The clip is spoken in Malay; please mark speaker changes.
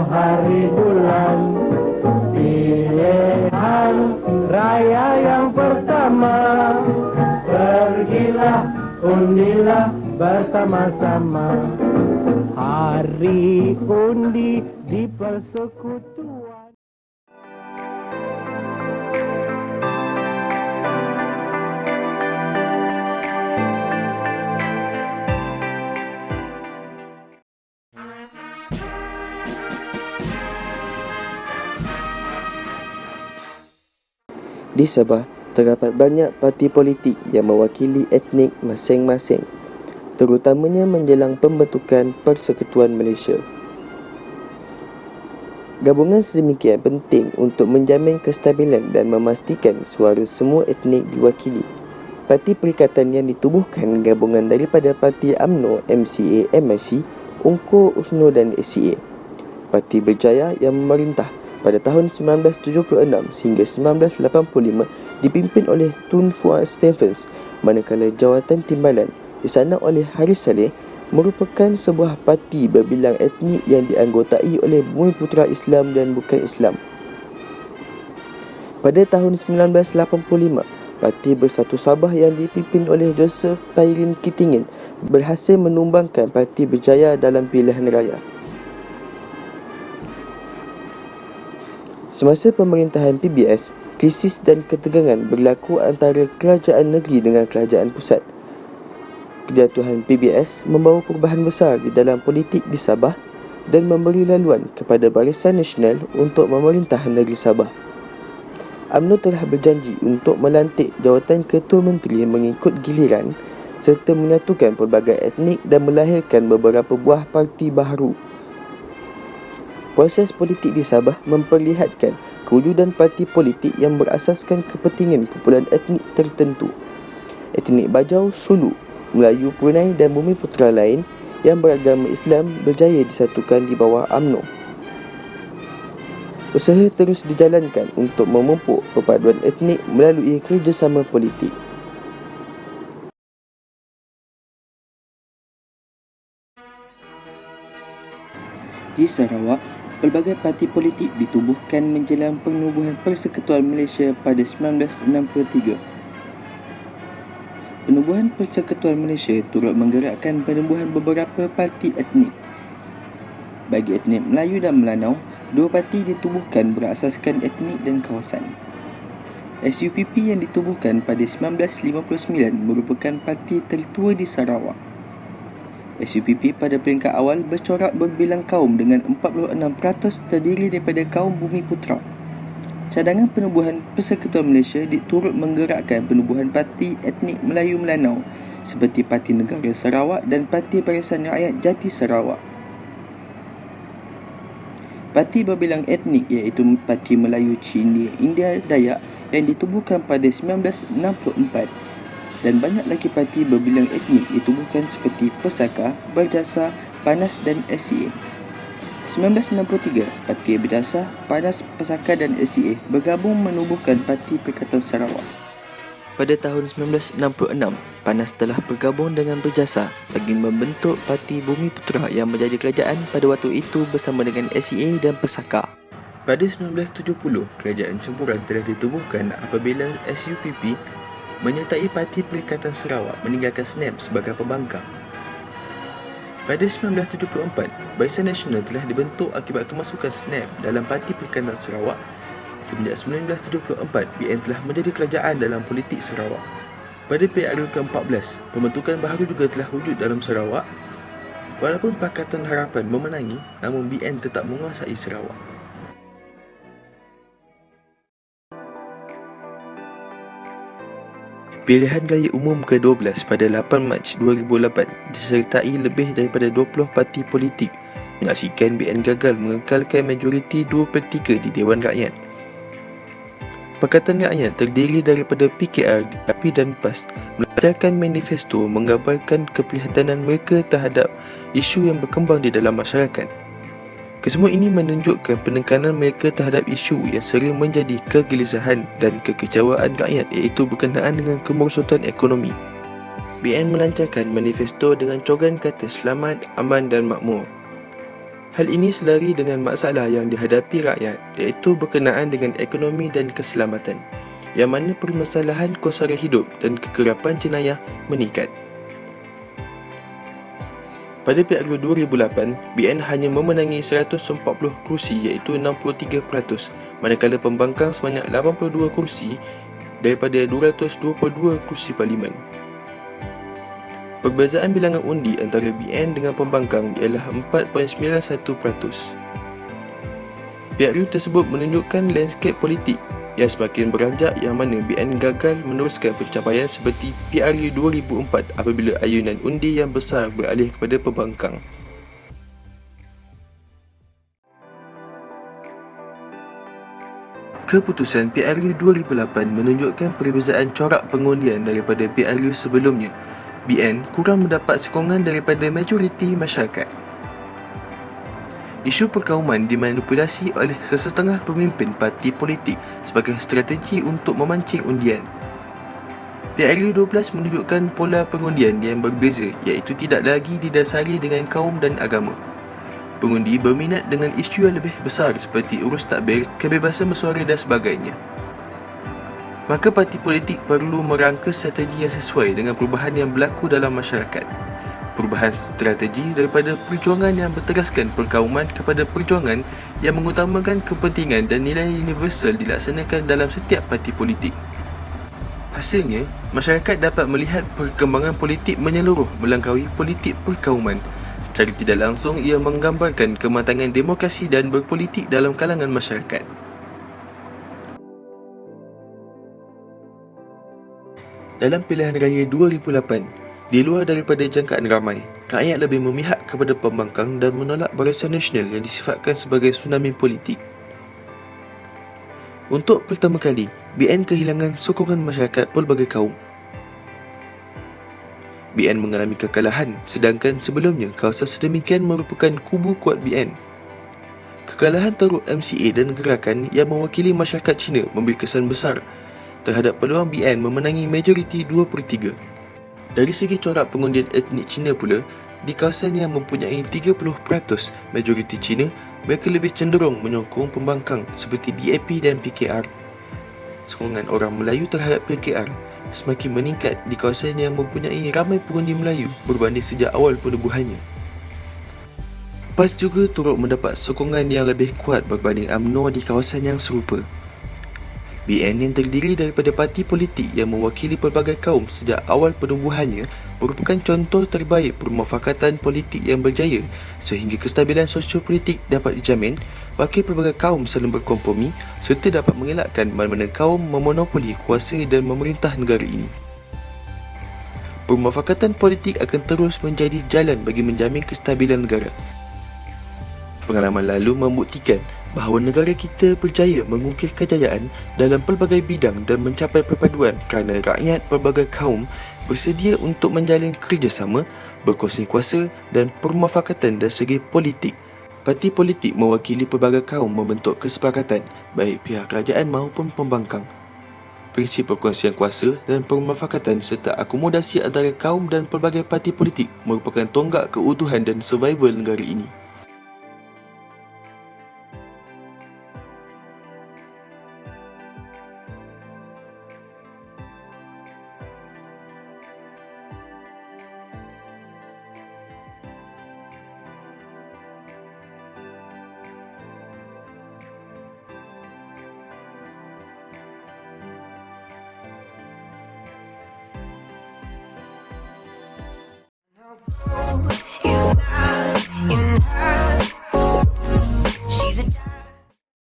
Speaker 1: hari bulan, pilihan raya yang pertama. Pergilah, undilah bersama-sama. Hari undi di persekutuan.
Speaker 2: Di Sabah, terdapat banyak parti politik yang mewakili etnik masing-masing, terutamanya menjelang pembentukan Persekutuan Malaysia. Gabungan sedemikian penting untuk menjamin kestabilan dan memastikan suara semua etnik diwakili. Parti Perikatan yang ditubuhkan gabungan daripada Parti UMNO, MCA, MIC, UMKO, USNO dan SCA. Parti Berjaya yang memerintah pada tahun 1976 sehingga 1985 dipimpin oleh Tun Fuad Stephens, manakala Jawatan Timbalan disanang oleh Haris Saleh merupakan sebuah parti berbilang etnik yang dianggotai oleh Bumiputra Islam dan bukan Islam. Pada tahun 1985, Parti Bersatu Sabah yang dipimpin oleh Joseph Pairin Kitingin berhasil menumbangkan Parti Berjaya dalam pilihan raya. Semasa pemerintahan PBS, krisis dan ketegangan berlaku antara kerajaan negeri dengan kerajaan pusat. Kejatuhan PBS membawa perubahan besar di dalam politik di Sabah dan memberi laluan kepada Barisan Nasional untuk memerintah negeri Sabah. UMNO telah berjanji untuk melantik jawatan Ketua Menteri mengikut giliran serta menyatukan pelbagai etnik dan melahirkan beberapa buah parti baharu. Proses politik di Sabah memperlihatkan kewujudan parti politik yang berasaskan kepentingan kumpulan etnik tertentu. Etnik Bajau, Sulu, Melayu, Brunei dan Bumiputra lain yang beragama Islam berjaya disatukan di bawah UMNO. Usaha terus dijalankan untuk memupuk perpaduan etnik melalui kerjasama politik. Di Sarawak, pelbagai parti politik ditubuhkan menjelang penubuhan Persekutuan Malaysia pada 1963. Penubuhan Persekutuan Malaysia turut menggerakkan penubuhan beberapa parti etnik. Bagi etnik Melayu dan Melanau, dua parti ditubuhkan berasaskan etnik dan kawasan. SUPP yang ditubuhkan pada 1959 merupakan parti tertua di Sarawak. SUPP pada peringkat awal bercorak berbilang kaum dengan 46% terdiri daripada kaum Bumiputra. Cadangan penubuhan Persekutuan Malaysia turut menggerakkan penubuhan parti etnik Melayu Melanau seperti Parti Negara Sarawak dan Parti Barisan Rakyat Jati Sarawak. Parti berbilang etnik iaitu Parti Melayu Cina India Dayak yang ditubuhkan pada 1964. Dan banyak lagi parti berbilang etnik ditubuhkan seperti Pesaka, Berjasa, Panas dan SCA. 1963, Parti Berdasar, Panas, Pesaka dan SCA bergabung menubuhkan Parti Perikatan Sarawak. Pada tahun 1966, Panas telah bergabung dengan Berjasa bagi membentuk Parti Bumiputra yang menjadi kerajaan pada waktu itu bersama dengan SCA dan Pesaka. Pada 1970, kerajaan campuran telah ditubuhkan apabila SUPP menyertai Parti Perikatan Sarawak meninggalkan SNAP sebagai pembangkang. Pada 1974, Barisan Nasional telah dibentuk akibat kemasukan SNAP dalam Parti Perikatan Sarawak. Semenjak 1974, BN telah menjadi kerajaan dalam politik Sarawak. Pada PRU ke-14, pembentukan baharu juga telah wujud dalam Sarawak. Walaupun Pakatan Harapan memenangi, namun BN tetap menguasai Sarawak. Pilihan Raya Umum ke-12 pada 8 Mac 2008 disertai lebih daripada 20 parti politik menyaksikan BN gagal mengekalkan majoriti 2/3 di Dewan Rakyat. Pakatan Rakyat terdiri daripada PKR, API dan PAS melancarkan manifesto menggambarkan keprihatinan mereka terhadap isu yang berkembang di dalam masyarakat. Kesemua ini menunjukkan penekanan mereka terhadap isu yang sering menjadi kegelisahan dan kekecewaan rakyat iaitu berkenaan dengan kemerosotan ekonomi. BN melancarkan manifesto dengan coran kata selamat, aman dan makmur. Hal ini selari dengan masalah yang dihadapi rakyat, iaitu berkenaan dengan ekonomi dan keselamatan, yang mana permasalahan kos sara hidup dan kekerapan jenayah meningkat. Pada PRU 2008, BN hanya memenangi 140 kerusi iaitu 63%, manakala pembangkang sebanyak 82 kerusi daripada 222 kerusi parlimen. Perbezaan bilangan undi antara BN dengan pembangkang ialah 4.91%. PRU tersebut menunjukkan landscape politik yang semakin beranjak, yang mana BN gagal meneruskan pencapaian seperti PRU 2004 apabila ayunan undi yang besar beralih kepada pembangkang. Keputusan PRU 2008 menunjukkan perbezaan corak pengundian daripada PRU sebelumnya. BN kurang mendapat sokongan daripada majoriti masyarakat. Isu perkauman dimanipulasi oleh sesetengah pemimpin parti politik sebagai strategi untuk memancing undian. PRU 12 menunjukkan pola pengundian yang berbeza, iaitu tidak lagi didasari dengan kaum dan agama. Pengundi berminat dengan isu yang lebih besar seperti urus takbir, kebebasan bersuara dan sebagainya. Maka parti politik perlu merangka strategi yang sesuai dengan perubahan yang berlaku dalam masyarakat. Perubahan strategi daripada perjuangan yang berteraskan perkauman kepada perjuangan yang mengutamakan kepentingan dan nilai universal dilaksanakan dalam setiap parti politik. Hasilnya, masyarakat dapat melihat perkembangan politik menyeluruh melampaui politik perkauman. Secara tidak langsung, ia menggambarkan kematangan demokrasi dan berpolitik dalam kalangan masyarakat. Dalam pilihan raya 2008, di luar daripada jangkaan ramai, rakyat lebih memihak kepada pembangkang dan menolak Barisan Nasional yang disifatkan sebagai tsunami politik. Untuk pertama kali, BN kehilangan sokongan masyarakat pelbagai kaum. BN mengalami kekalahan, sedangkan sebelumnya kawasan sedemikian merupakan kubu kuat BN. Kekalahan teruk MCA dan gerakan yang mewakili masyarakat Cina memberi kesan besar terhadap peluang BN memenangi majoriti 2/3. Dari segi corak pengundian etnik Cina pula, di kawasan yang mempunyai 30% majoriti Cina, mereka lebih cenderung menyokong pembangkang seperti DAP dan PKR. Sokongan orang Melayu terhadap PKR semakin meningkat di kawasan yang mempunyai ramai pengundi Melayu berbanding sejak awal penubuhannya. PAS juga turut mendapat sokongan yang lebih kuat berbanding UMNO di kawasan yang serupa. BN yang terdiri daripada parti politik yang mewakili pelbagai kaum sejak awal penubuhannya merupakan contoh terbaik permufakatan politik yang berjaya sehingga kestabilan sosio-politik dapat dijamin, wakil pelbagai kaum saling berkompromi serta dapat mengelakkan mana-mana kaum memonopoli kuasa dan memerintah negara ini. Permufakatan politik akan terus menjadi jalan bagi menjamin kestabilan negara. Pengalaman lalu membuktikan bahawa negara kita berjaya mengukir kejayaan dalam pelbagai bidang dan mencapai perpaduan kerana rakyat pelbagai kaum bersedia untuk menjalin kerjasama, berkongsi kuasa dan permufakatan dari segi politik. Parti politik mewakili pelbagai kaum membentuk kesepakatan baik pihak kerajaan maupun pembangkang. Prinsip perkongsian kuasa dan permufakatan serta akomodasi antara kaum dan pelbagai parti politik merupakan tonggak keutuhan dan survival negara ini.